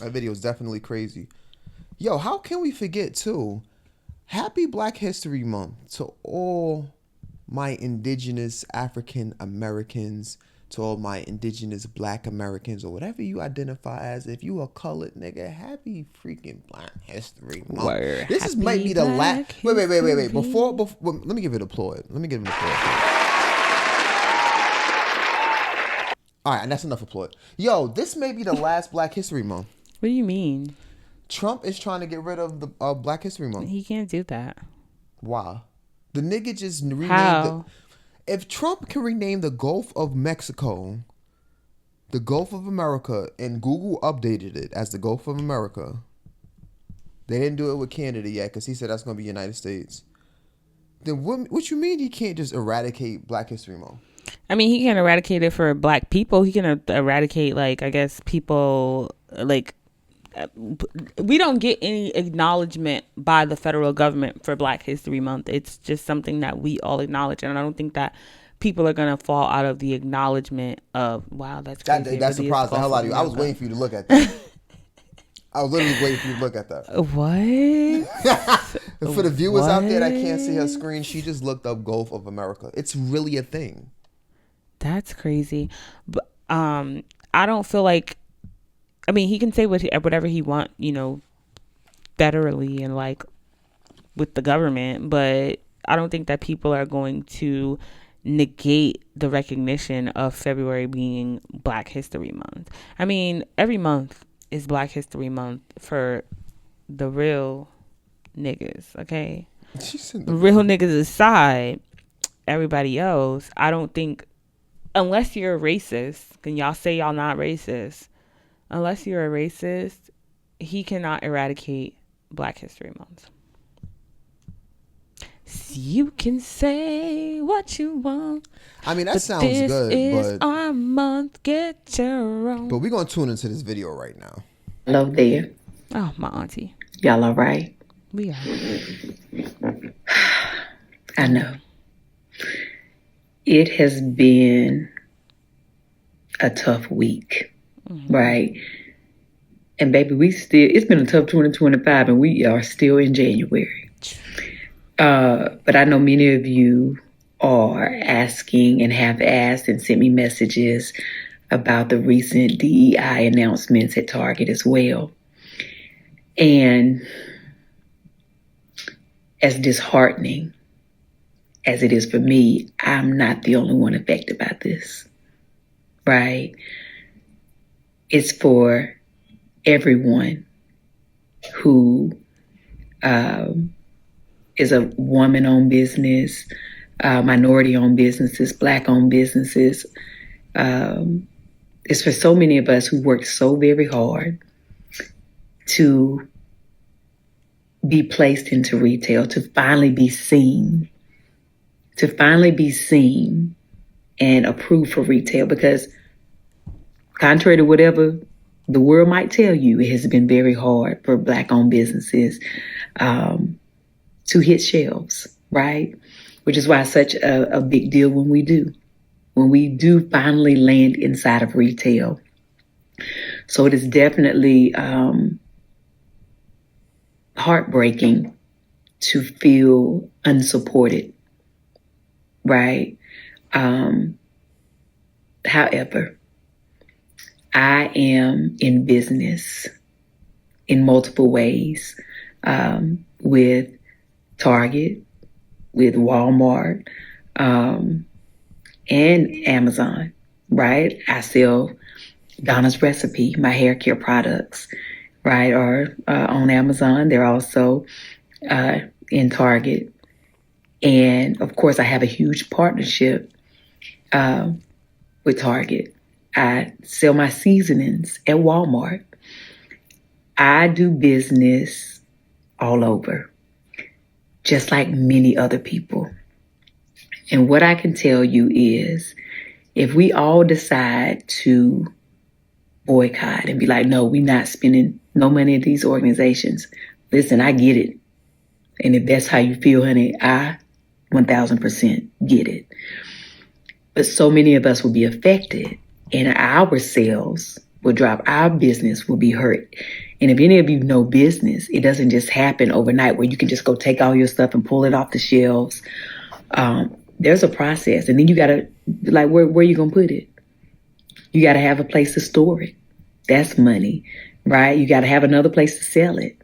That video is definitely crazy. Yo, how can we forget too? Happy Black History Month to all my indigenous African Americans, to all my indigenous Black Americans, or whatever you identify as. If you a colored nigga, happy freaking Black History Month. Word. This is might be the last. Wait. Before, let me give it a applaud. Let me give it an applaud. All right, and that's enough applaud. Yo, this may be the last Black History Month. What do you mean? Trump is trying to get rid of the Black History Month. He can't do that. Why? The nigga just renamed How? If Trump can rename the Gulf of Mexico the Gulf of America, and Google updated it as the Gulf of America, they didn't do it with Canada yet because he said that's going to be United States. Then what you mean he can't just eradicate Black History Month? I mean, he can eradicate it for Black people. He can eradicate, like, I guess, people, like, we don't get any acknowledgement by the federal government for Black History Month. It's just something that we all acknowledge, and I don't think that people are gonna fall out of the acknowledgement of, wow, that's crazy. That surprised the hell out of you. I was waiting for you to look at that. I was literally waiting for you to look at that. What? For the viewers out there that can't see her screen, she just looked up Gulf of America. It's really a thing. That's crazy. But I don't feel like, I mean, he can say whatever he want, you know, federally and like with the government, but I don't think that people are going to negate the recognition of February being Black History Month. I mean, every month is Black History Month for the real niggas, okay? The real niggas aside, everybody else, I don't think, unless you're a racist, can y'all say y'all not racist? Unless you're a racist, he cannot eradicate Black History Month. So you can say what you want. I mean, that sounds good, this is but our month. Get your own. But we're gonna tune into this video right now. Hello there. Oh, my auntie. Y'all all right? We are. I know. It has been a tough week, right? And baby, it's been a tough 2025 and we are still in January. But I know many of you are asking and have asked and sent me messages about the recent DEI announcements at Target as well. And as disheartening as it is for me, I'm not the only one affected by this, right? It's for everyone who is a woman-owned business, minority-owned businesses, Black-owned businesses. It's for so many of us who worked so very hard to be placed into retail, to finally be seen and approved for retail, because contrary to whatever the world might tell you, it has been very hard for Black-owned businesses to hit shelves, right? Which is why it's such a big deal when we do finally land inside of retail. So it is definitely heartbreaking to feel unsupported, right? However, I am in business in multiple ways, with Target, with Walmart, and Amazon, right? I sell Donna's Recipe, my hair care products, right, are on Amazon. They're also in Target. And of course, I have a huge partnership with Target. I sell my seasonings at Walmart. I do business all over, just like many other people. And what I can tell you is, if we all decide to boycott and be like, no, we're not spending no money at these organizations. Listen, I get it. And if that's how you feel, honey, I 1000% get it. But so many of us will be affected, and our sales will drop. Our business will be hurt. And if any of you know business, it doesn't just happen overnight where you can just go take all your stuff and pull it off the shelves. There's a process. And then you got to, like, where you going to put it? You got to have a place to store it. That's money, right? You got to have another place to sell it,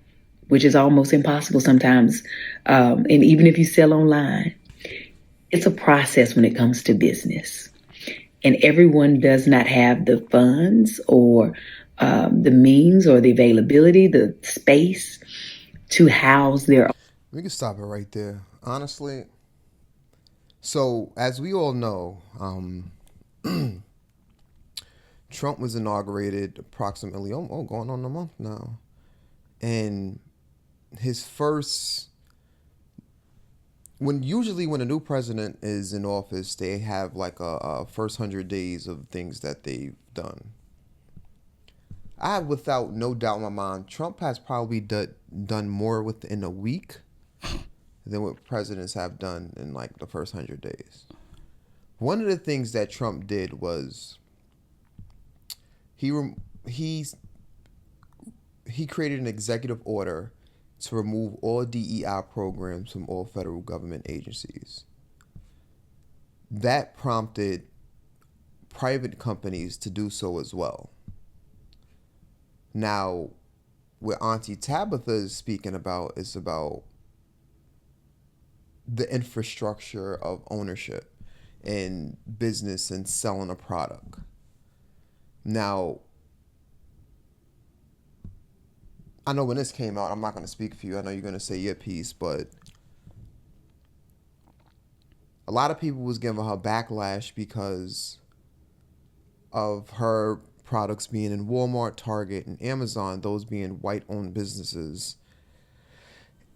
which is almost impossible sometimes. And even if you sell online, it's a process when it comes to business. And everyone does not have the funds or the means or the availability, the space to house their. We can stop it right there. Honestly, so as we all know, Trump was inaugurated approximately going on a month now, and his first. Usually when a new president is in office, they have like a first 100 days of things that they've done. I have without no doubt in my mind, Trump has probably done more within a week than what presidents have done in like the first 100 days. One of the things that Trump did was he created an executive order to remove all DEI programs from all federal government agencies. That prompted private companies to do so as well. Now, what Auntie Tabitha is speaking about is about the infrastructure of ownership and business and selling a product. Now, I know when this came out, I'm not going to speak for you. I know you're going to say your piece, but a lot of people was giving her backlash because of her products being in Walmart, Target, and Amazon, those being white-owned businesses.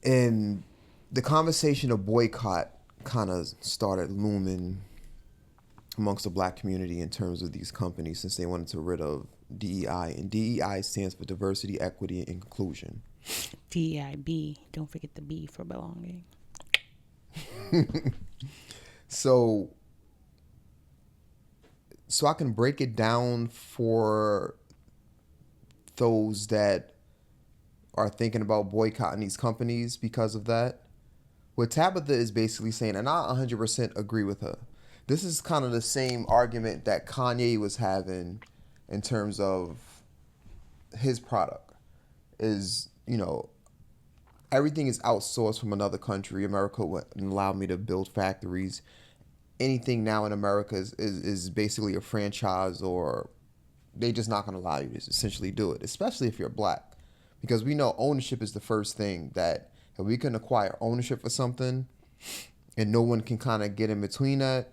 And the conversation of boycott kind of started looming amongst the black community in terms of these companies since they wanted to rid of DEI. And DEI stands for diversity, equity, and inclusion. DEIB. Don't forget the B for belonging. So I can break it down for those that are thinking about boycotting these companies because of that. What Tabitha is basically saying, and I 100% agree with her, this is kind of the same argument that Kanye was having in terms of his product is, everything is outsourced from another country. America wouldn't allow me to build factories. Anything now in America is basically a franchise, or they just not going to allow you to essentially do it, especially if you're black. Because we know ownership is the first thing that if we can acquire ownership for something and no one can kind of get in between that,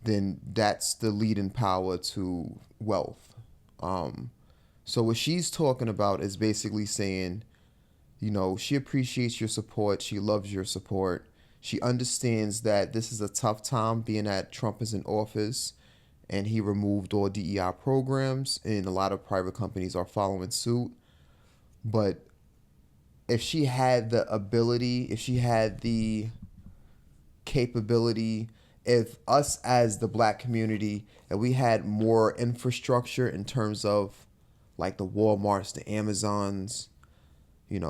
then that's the leading power to wealth. So what she's talking about is basically saying, she appreciates your support. She loves your support. She understands that this is a tough time being that Trump is in office and he removed all DEI programs and a lot of private companies are following suit. But if she had the ability, if she had the capability, if us as the black community, if we had more infrastructure in terms of like the Walmarts, the Amazons,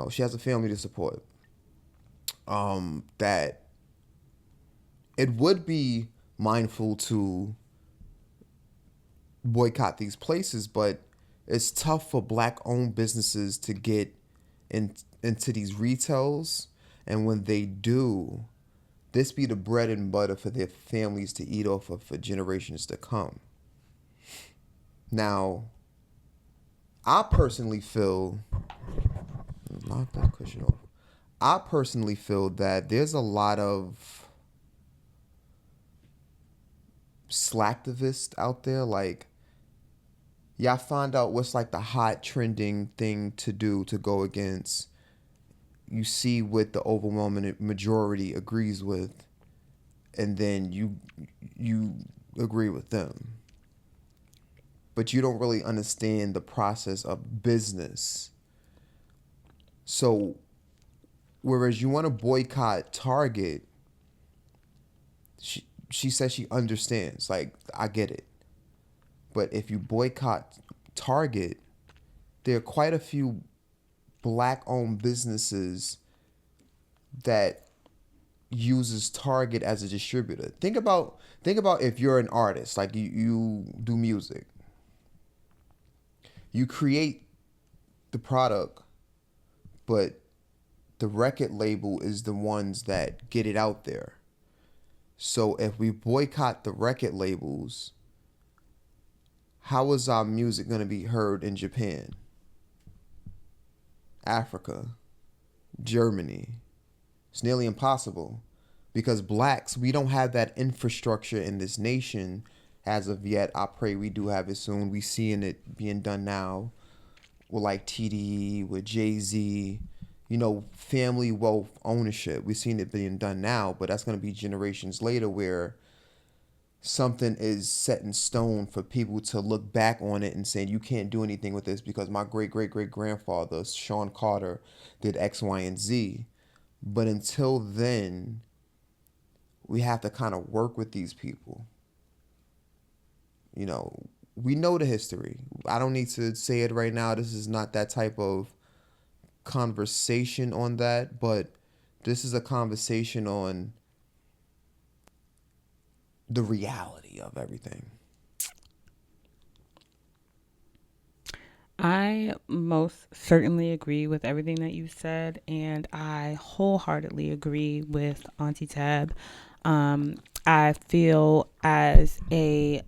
she has a family to support, that it would be mindful to boycott these places, but it's tough for black-owned businesses to get into these retails, and when they do, this be the bread and butter for their families to eat off of for generations to come. Now, I personally feel, knock that cushion off. I personally feel that there's a lot of slacktivists out there. Like, y'all find out what's like the hot trending thing to do to go against. You see what the overwhelming majority agrees with, and then you agree with them. But you don't really understand the process of business. So, whereas you want to boycott Target, she says she understands. Like, I get it. But if you boycott Target, there are quite a few black-owned businesses that uses Target as a distributor. Think about if you're an artist, like you do music. You create the product, but the record label is the ones that get it out there. So if we boycott the record labels, how is our music going to be heard in Japan, Africa, Germany? It's nearly impossible because blacks, we don't have that infrastructure in this nation as of yet. I pray we do have it soon. We seeing it being done now with like TDE, with Jay-Z, family wealth ownership. We're seeing it being done now, but that's going to be generations later where something is set in stone for people to look back on it and say, you can't do anything with this because my great great great grandfather, Sean Carter, did X, Y, and Z. But until then, we have to kind of work with these people. We know the history. I don't need to say it right now. This is not that type of conversation on that, but this is a conversation on the reality of everything. I most certainly agree with everything that you said, and I wholeheartedly agree with Auntie Tab. I feel as a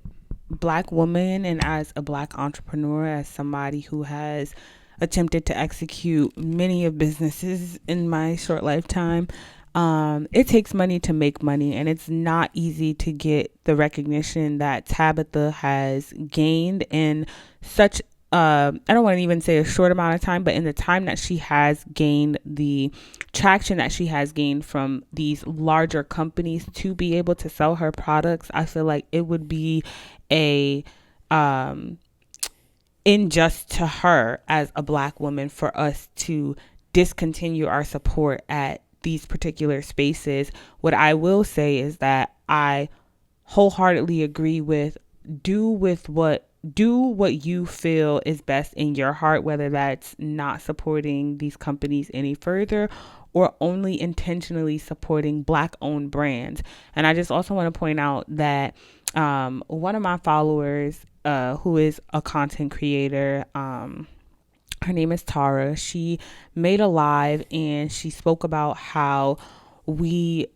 black woman and as a black entrepreneur, as somebody who has attempted to execute many of businesses in my short lifetime, it takes money to make money, and it's not easy to get the recognition that Tabitha has gained in such I don't want to even say a short amount of time, but in the time that she has gained, the traction that she has gained from these larger companies to be able to sell her products, I feel like it would be a unjust to her as a black woman for us to discontinue our support at these particular spaces. What I will say is that I wholeheartedly agree with do what you feel is best in your heart, whether that's not supporting these companies any further or only intentionally supporting black owned brands. And I just also want to point out that one of my followers, who is a content creator, her name is Tara. She made a live and she spoke about how we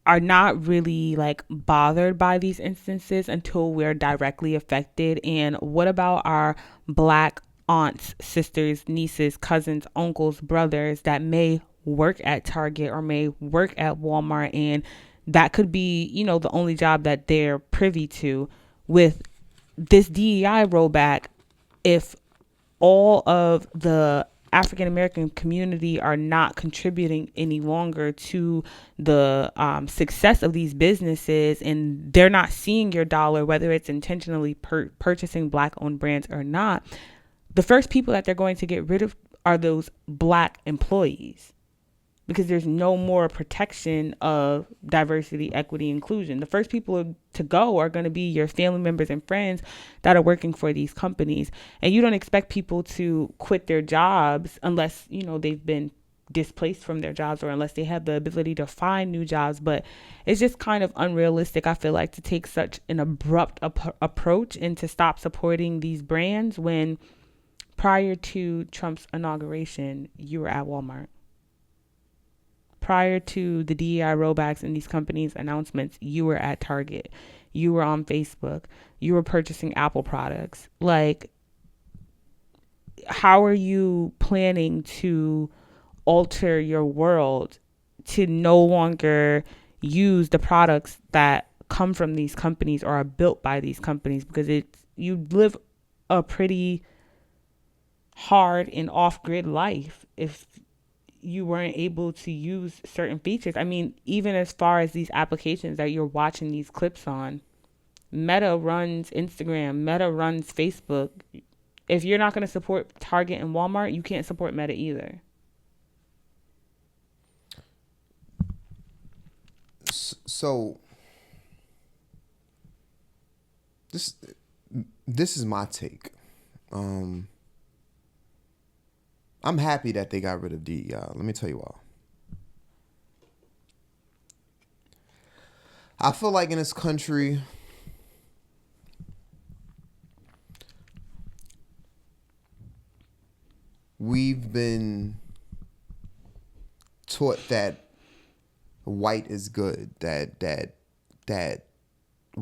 are not really like bothered by these instances until we're directly affected. And what about our black aunts, sisters, nieces, cousins, uncles, brothers that may work at Target or may work at Walmart, and that could be, the only job that they're privy to with this DEI rollback. If all of the African American community are not contributing any longer to the success of these businesses, and they're not seeing your dollar, whether it's intentionally purchasing black owned brands or not, the first people that they're going to get rid of are those black employees, because there's no more protection of diversity, equity, inclusion. The first people to go are going to be your family members and friends that are working for these companies. And you don't expect people to quit their jobs unless, they've been displaced from their jobs or unless they have the ability to find new jobs. But it's just kind of unrealistic, I feel like, to take such an abrupt approach and to stop supporting these brands when prior to Trump's inauguration, you were at Walmart. Prior to the DEI rollbacks and these companies' announcements, you were at Target. You were on Facebook. You were purchasing Apple products. Like, how are you planning to alter your world to no longer use the products that come from these companies or are built by these companies? Because you live a pretty hard and off-grid life if you weren't able to use certain features. I mean, even as far as these applications that you're watching these clips on, Meta runs Instagram, Meta runs Facebook. If you're not going to support Target and Walmart, you can't support Meta either. So this is my take. I'm happy that they got rid of DEI. Let me tell you why. I feel like in this country, we've been taught that white is good, that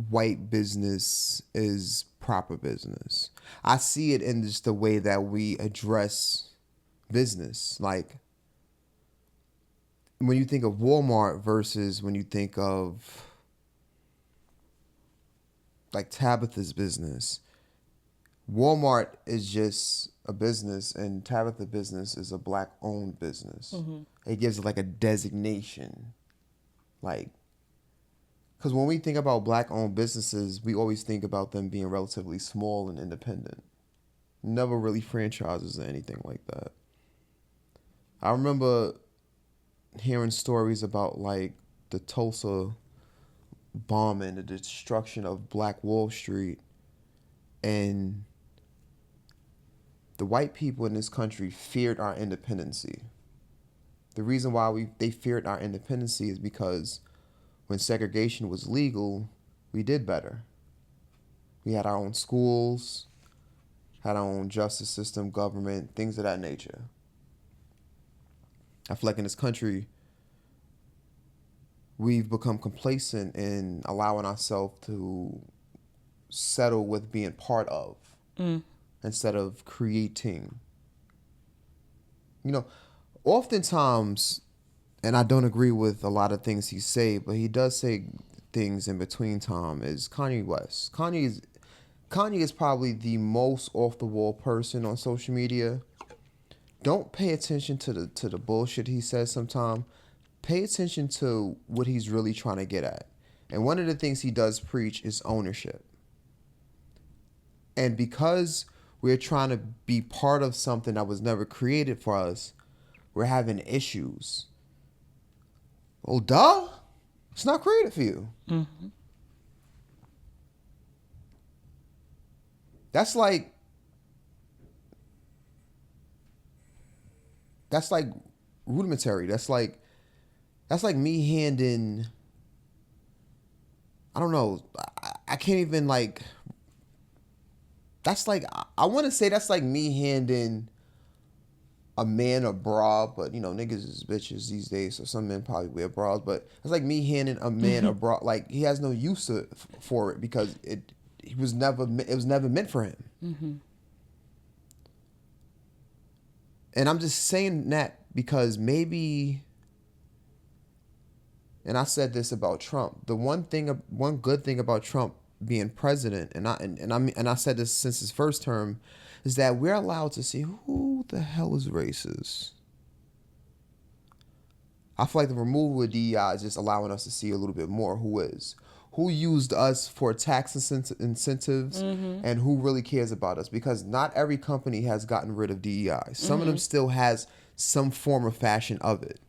white business is proper business. I see it in just the way that we address business. Like when you think of Walmart versus when you think of like Tabitha's business, Walmart is just a business and Tabitha business is a black owned business. Mm-hmm. It gives it like a designation. Like, because when we think about black owned businesses, we always think about them being relatively small and independent. Never really franchises or anything like that. I remember hearing stories about like the Tulsa bombing, the destruction of Black Wall Street, and the white people in this country feared our independency. The reason why they feared our independency is because when segregation was legal, we did better. We had our own schools, had our own justice system, government, things of that nature. I feel like in this country, we've become complacent in allowing ourselves to settle with being part of instead of creating. You know, oftentimes, and I don't agree with a lot of things he say, but he does say things in between time, is Kanye West. Kanye is probably the most off the wall person on social media. Don't pay attention to the bullshit he says sometimes. Pay attention to what he's really trying to get at. And one of the things he does preach is ownership. And because we're trying to be part of something that was never created for us, we're having issues. Well, duh. It's not created for you. Mm-hmm. That's like rudimentary. That's like me handing, I don't know, I can't even like, that's like, I want to say that's like me handing a man a bra, but you know, niggas is bitches these days, so some men probably wear bras, but it's like me handing a man a bra, like he has no use for it because it was never meant for him. Mm-hmm. And I'm just saying that because maybe, and I said this about Trump, the one good thing about Trump being president, and I said this since his first term, is that we're allowed to see who the hell is racist. I feel like the removal of DEI is just allowing us to see a little bit more who used us for tax incentives, mm-hmm. and who really cares about us, because not every company has gotten rid of DEI. Some mm-hmm. of them still has some form or fashion of it.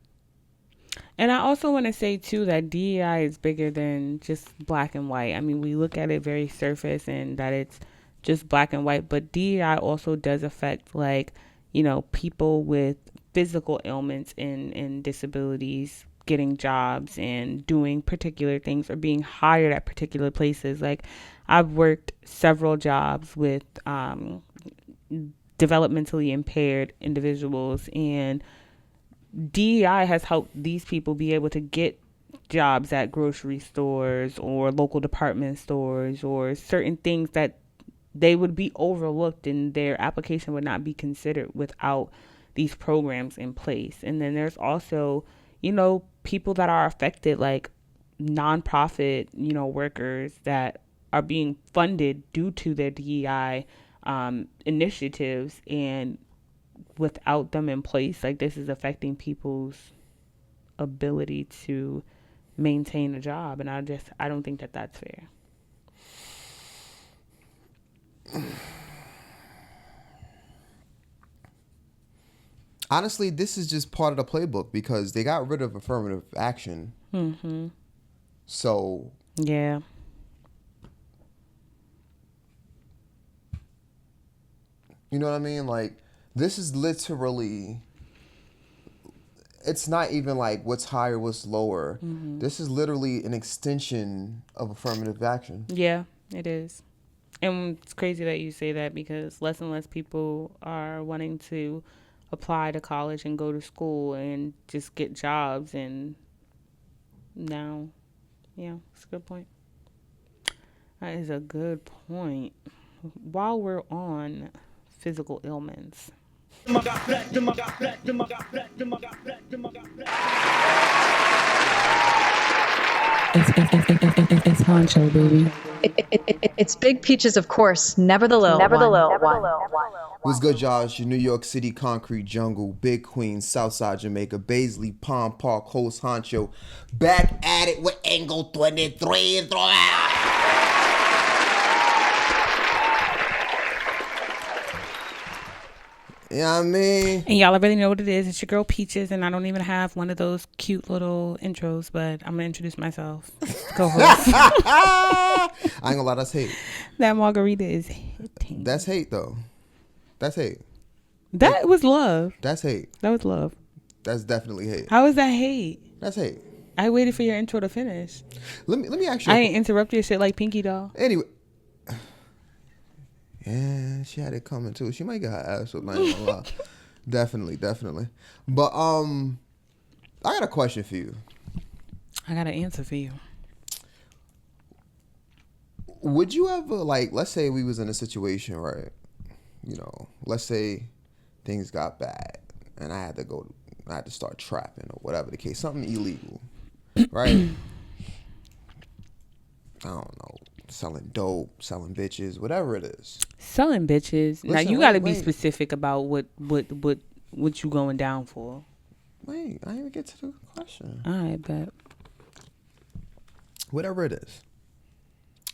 And I also want to say, too, that DEI is bigger than just black and white. I mean, we look at it very surface and that it's just black and white, but DEI also does affect, like, you know, people with physical ailments and disabilities getting jobs and doing particular things or being hired at particular places. Like, I've worked several jobs with developmentally impaired individuals, and DEI has helped these people be able to get jobs at grocery stores or local department stores or certain things that they would be overlooked and their application would not be considered without these programs in place. And then there's also, you know, people that are affected, like nonprofit, you know, workers that are being funded due to their DEI initiatives, and without them in place, like, this is affecting people's ability to maintain a job, and I don't think that that's fair. Honestly, this is just part of the playbook because they got rid of affirmative action. Mm-hmm. So yeah. You know what I mean? Like, this is literally, it's not even like what's higher, what's lower. This is literally an extension of affirmative action. Yeah, it is. And it's crazy that you say that because less and less people are wanting to apply to college and go to school and just get jobs. And now, yeah, it's a good point. That is a good point. While we're on physical ailments, it's HUNCHO, baby. It's Big Peaches, of course. Never the little one. What's good, y'all? It's your New York City concrete jungle, Big Queen, Southside Jamaica, Baisley, Palm Park, host Honcho, back at it with Angle 23. You know what I mean? And y'all already know what it is. It's your girl Peaches, and I don't even have one of those cute little intros, but I'm going to introduce myself. Co-host. I ain't gonna lie, that's hate. That margarita is hitting. That's hate, though. That's hate. That was love. That's hate. That was love. That's definitely hate. How is that hate? That's hate. I waited for your intro to finish. Let me ask you. I ain't interrupt your shit like Pinky Doll. Anyway. Yeah, she had it coming too. She might get her ass up. Definitely. But I got a question for you. I got an answer for you. Would you ever, like, let's say we was in a situation, right? You know, let's say things got bad and I had to start trapping or whatever the case, something illegal, right? I don't know, selling dope, selling bitches, whatever it is. Selling bitches. Listen, now you got to be wait. specific about what you going down for. Wait, I didn't even get to the question. I bet. Whatever it is.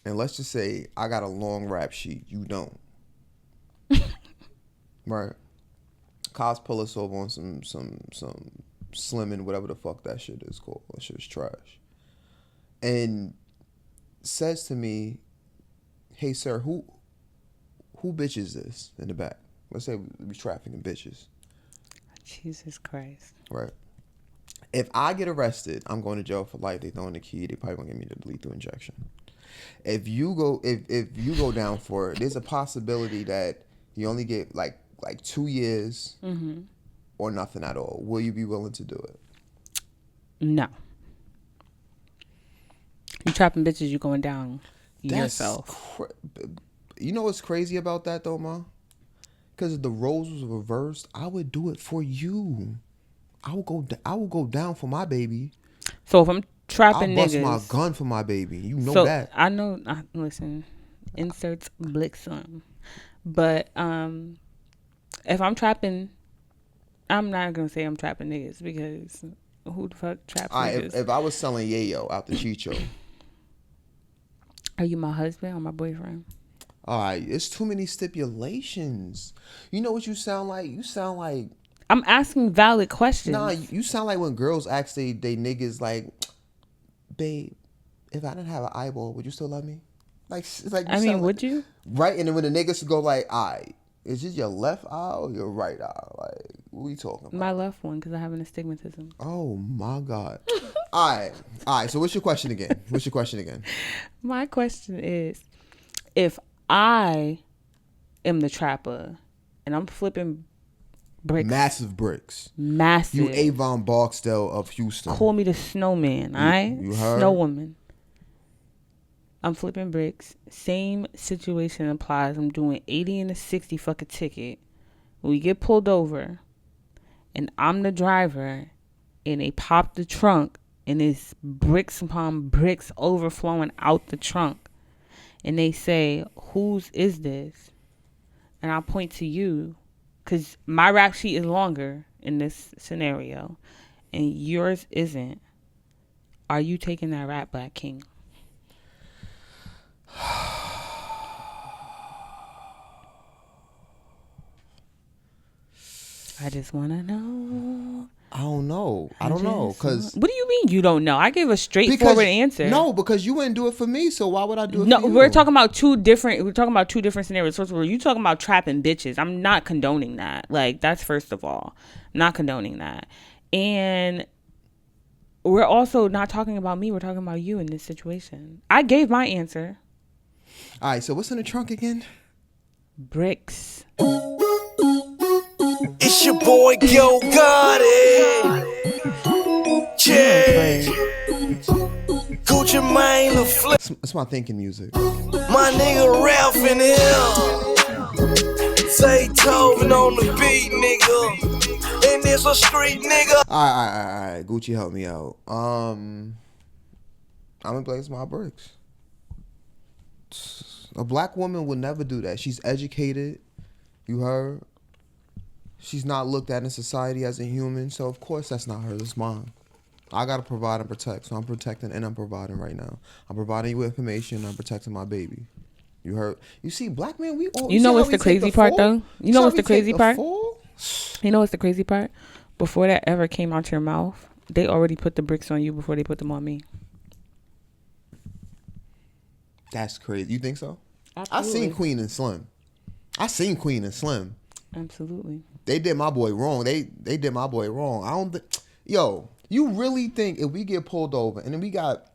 And let's just say I got a long rap sheet, you don't. Right? Cops pull us over on some slimming, whatever the fuck that shit is called. That shit is trash. And says to me, "Hey sir, who bitch is this in the back?" Let's say we trafficking bitches. Jesus Christ. Right. If I get arrested, I'm going to jail for life. They throwing the key. They probably gonna give me the lethal injection. If you go down for it, there's a possibility that you only get like 2 years or nothing at all. Will you be willing to do it? No. You trapping bitches, you going down yourself. You know what's crazy about that though, Ma? Because if the roles was reversed, I would do it for you. I will go down for my baby. So if I'm trapping I'll bust niggas, my gun for my baby. You know that. I know. Listen, inserts Blixum. But if I'm trapping, I'm not gonna say I'm trapping niggas because who the fuck traps niggas? If I was selling yayo out the Chicho. Are you my husband or my boyfriend? All right, it's too many stipulations. You know what you sound like? You sound like... I'm asking valid questions. Nah, you sound like when girls ask they niggas like, "Babe, if I didn't have an eyeball, would you still love me?" Like, it's like I mean, would you? Right, and then when the niggas go like, "Alright, is this your left eye or your right eye?" Like, what we talking about? My left one, because I have an astigmatism. Oh my God. All right. So what's your question again? My question is, if I am the trapper and I'm flipping bricks. Massive bricks. Massive. You Avon Barksdale of Houston. Call me the snowman, alright? You heard? Snow woman. I'm flipping bricks. Same situation applies. I'm doing 80 and a 60 fucking ticket. We get pulled over and I'm the driver and they pop the trunk and it's bricks upon bricks overflowing out the trunk. And they say, "Whose is this?" And I point to you because my rap sheet is longer in this scenario and yours isn't. Are you taking that rap, Black King? I just want to know I don't know. I don't know. Cause what do you mean you don't know? I gave a straightforward answer. No, because you wouldn't do it for me. So why would I do it No, for you? we're talking about two different scenarios. First of all, you talking about trapping bitches. I'm not condoning that. Like, that's first of all. I'm not condoning that. And we're also not talking about me. We're talking about you in this situation. I gave my answer. All right. So what's in the trunk again? Bricks. It's your boy Yo Gotti. Yeah. Gucci Mane, the flip. That's my thinking music. My nigga Ralph in here. Say Tovin on the beat, nigga. And this a street nigga. All right. Gucci, help me out. I'm gonna place my bricks. A black woman would never do that. She's educated. You heard? She's not looked at in society as a human. So, of course, that's not her. That's mine. I got to provide and protect. So, I'm protecting and I'm providing right now. I'm providing you with information. I'm protecting my baby. You heard? You see, black men, we all... You know what's the crazy part, though? You know what's the crazy part? You know what's the crazy part? Before that ever came out your mouth, they already put the bricks on you before they put them on me. That's crazy. You think so? Absolutely. I seen Queen and Slim. Absolutely. They did my boy wrong. They did my boy wrong. I don't think... Yo, you really think if we get pulled over and then we got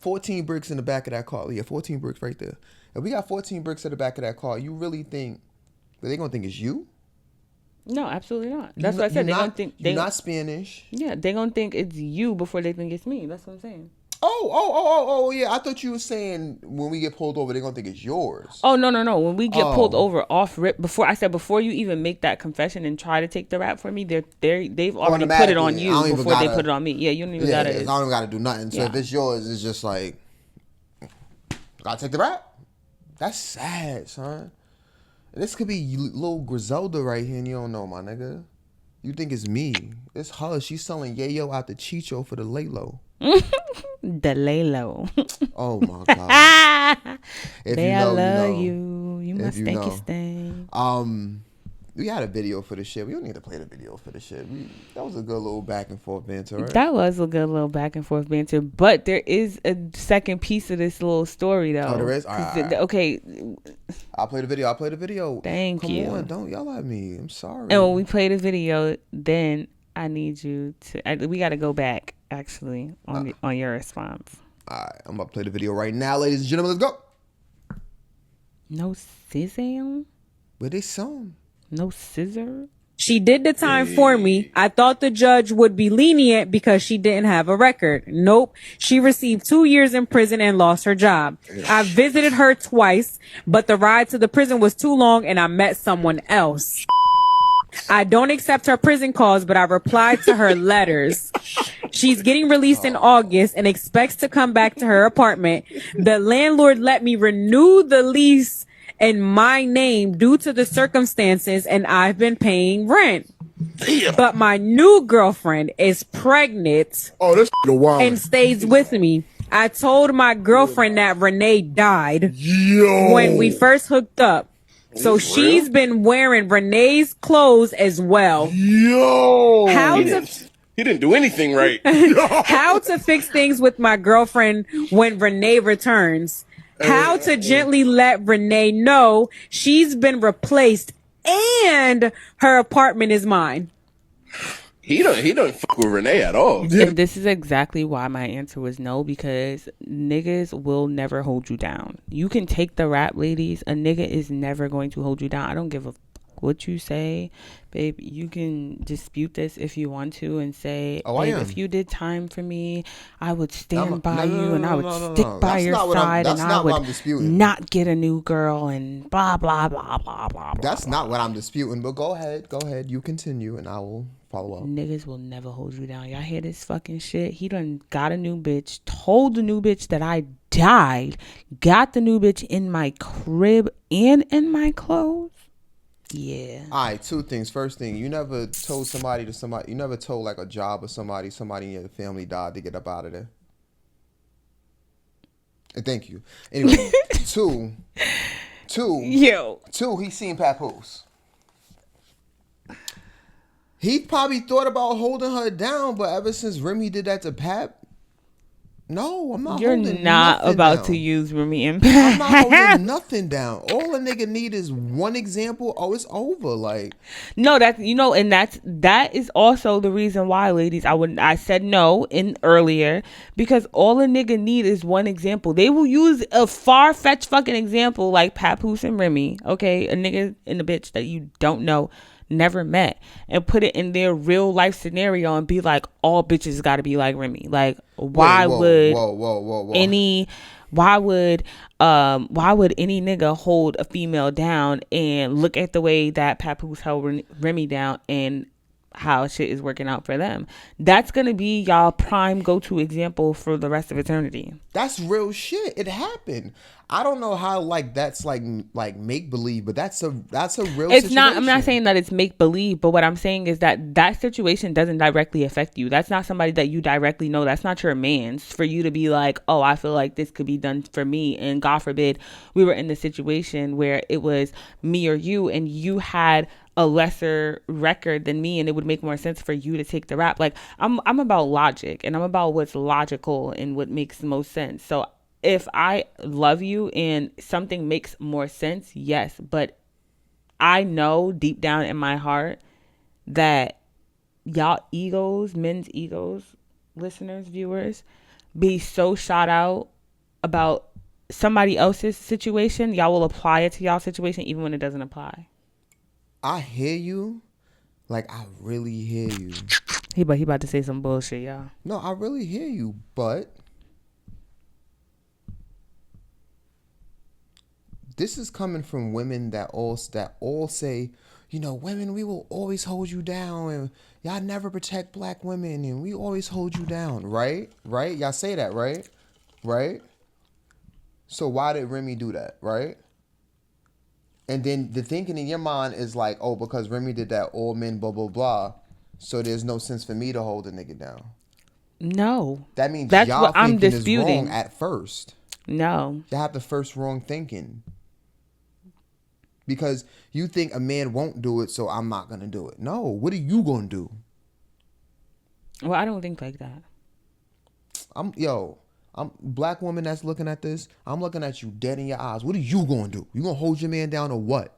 14 bricks in the back of that car? Yeah, 14 bricks right there. If we got 14 bricks in the back of that car, you really think that they're going to think it's you? No, absolutely not. That's what I said. They're going to think... You're not Spanish. Yeah, they're going to think it's you before they think it's me. That's what I'm saying. Oh, yeah. I thought you were saying when we get pulled over, they're going to think it's yours. Oh, no. When we get pulled over off rip, before you even make that confession and try to take the rap for me, they've already put it on you before they put it on me. Yeah, you don't even got to. I don't even got to do nothing. So if it's yours, it's just like, got to take the rap? That's sad, son. This could be little Griselda right here and you don't know, my nigga. You think it's me. It's her. She's selling Yayo out the Chicho for the Lalo. The Lalo. Oh my God. I love you. You must think it's thing. We had a video for the shit. We don't need to play the video for the shit. That was a good little back and forth banter, right? That was a good little back and forth banter. But there is a second piece of this little story, though. Oh, there is? All right. Okay. I'll play the video. Thank you. Come on, don't yell at me. I'm sorry. And when we play the video, then I need you to... we got to go back, actually, on your response. All right. I'm about to play the video right now, ladies and gentlemen. Let's go. No scissor? Where they song? No scissor? She did the time for me. I thought the judge would be lenient because she didn't have a record. Nope. She received 2 years in prison and lost her job. I visited her twice, but the ride to the prison was too long and I met someone else. I don't accept her prison calls, but I replied to her letters. She's getting released in August and expects to come back to her apartment. The landlord let me renew the lease in my name due to the circumstances, and I've been paying rent. But my new girlfriend is pregnant and stays with me. I told my girlfriend that Renee died when we first hooked up. So she's been wearing Renee's clothes as well. He didn't do anything right. How to fix things with my girlfriend when Renee returns. How to gently let Renee know she's been replaced and her apartment is mine. He don't fuck with Renee at all. And this is exactly why my answer was no, because niggas will never hold you down. You can take the rap, ladies. A nigga is never going to hold you down. I don't give a what you say, babe. You can dispute this if you want to and say, babe, if you did time for me, I would stand by you and I would stick by your side and I would not get a new girl and blah, blah, blah, blah, blah. That's not what I'm disputing, but go ahead. You continue and I will follow up. Niggas will never hold you down. Y'all hear this fucking shit? He done got a new bitch, told the new bitch that I died, got the new bitch in my crib and in my clothes. Yeah. All right, two things. First thing, you never told you never told like a job or somebody in your family died to get up out of there. And thank you. Anyway, two, he seen Papoose. He probably thought about holding her down, but ever since Remy did that to Pat, no, I'm not You're holding not nothing about down. to use Remy and I'm not holding Pat. nothing down. All a nigga need is one example. Oh, it's over. Like, No, that's and that is also the reason why, ladies, I said no in earlier, because all a nigga need is one example. They will use a far-fetched fucking example like Papoose and Remy, okay, a nigga and a bitch that you don't know, never met, and put it in their real life scenario and be like, all bitches got to be like Remy. Like, why would any nigga hold a female down and look at the way that Papoose held Remy down and how shit is working out for them? That's gonna be y'all prime go-to example for the rest of eternity. That's real shit. It happened. I don't know how that's like make believe, but that's a real It's situation. not. I'm not saying that it's make believe, but what I'm saying is that situation doesn't directly affect you. That's not somebody that you directly know. That's not your man's for you to be like, oh, I feel like this could be done for me. And God forbid we were in the situation where it was me or you, and you had a lesser record than me, and it would make more sense for you to take the rap. Like, I'm about logic, and I'm about what's logical and what makes the most sense. So if I love you and something makes more sense, yes, but I know deep down in my heart that y'all egos, men's egos, listeners, viewers, be so shot out about somebody else's situation, y'all will apply it to y'all situation even when it doesn't apply. I hear you. Like, I really hear you. He about to say some bullshit, y'all. No, I really hear you, but this is coming from women that all say, women, we will always hold you down, and y'all never protect black women, and we always hold you down, right? Right? Y'all say that, right? Right? So why did Remy do that, right? And then the thinking in your mind is like, oh, because Remy did that, all men, blah, blah, blah, so there's no sense for me to hold a nigga down. No. That means that's y'all what I'm thinking disputing. is wrong at first. No. Y'all have the first wrong thinking. Because you think a man won't do it, so I'm not going to do it. No, what are you going to do? Well, I don't think like that. I'm black woman that's looking at this. I'm looking at you dead in your eyes. What are you going to do? You going to hold your man down or what?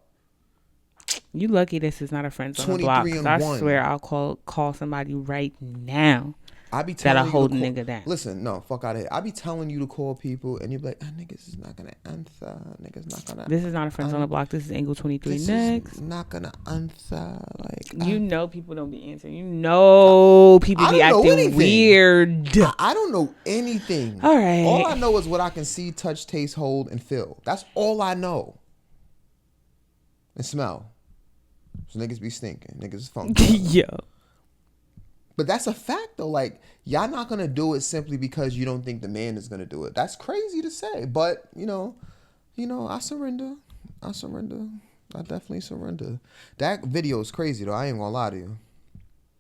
You lucky this is not a friends on the block. I swear I'll call somebody right now. I be telling you hold a nigga down. Listen, no, fuck out of here. I be telling you to call people, and you be like, niggas is not gonna answer. Niggas not gonna. This is not a friends on the block. This is Angle 23 this next. Is not gonna answer. Like, people don't be answering. People be acting weird. I don't know anything. All right. All I know is what I can see, touch, taste, hold, and feel. That's all I know. And smell. So niggas be stinking. Niggas is funky. Yo. But that's a fact, though. Like, y'all not going to do it simply because you don't think the man is going to do it. That's crazy to say. But, I surrender. I definitely surrender. That video is crazy, though. I ain't going to lie to you.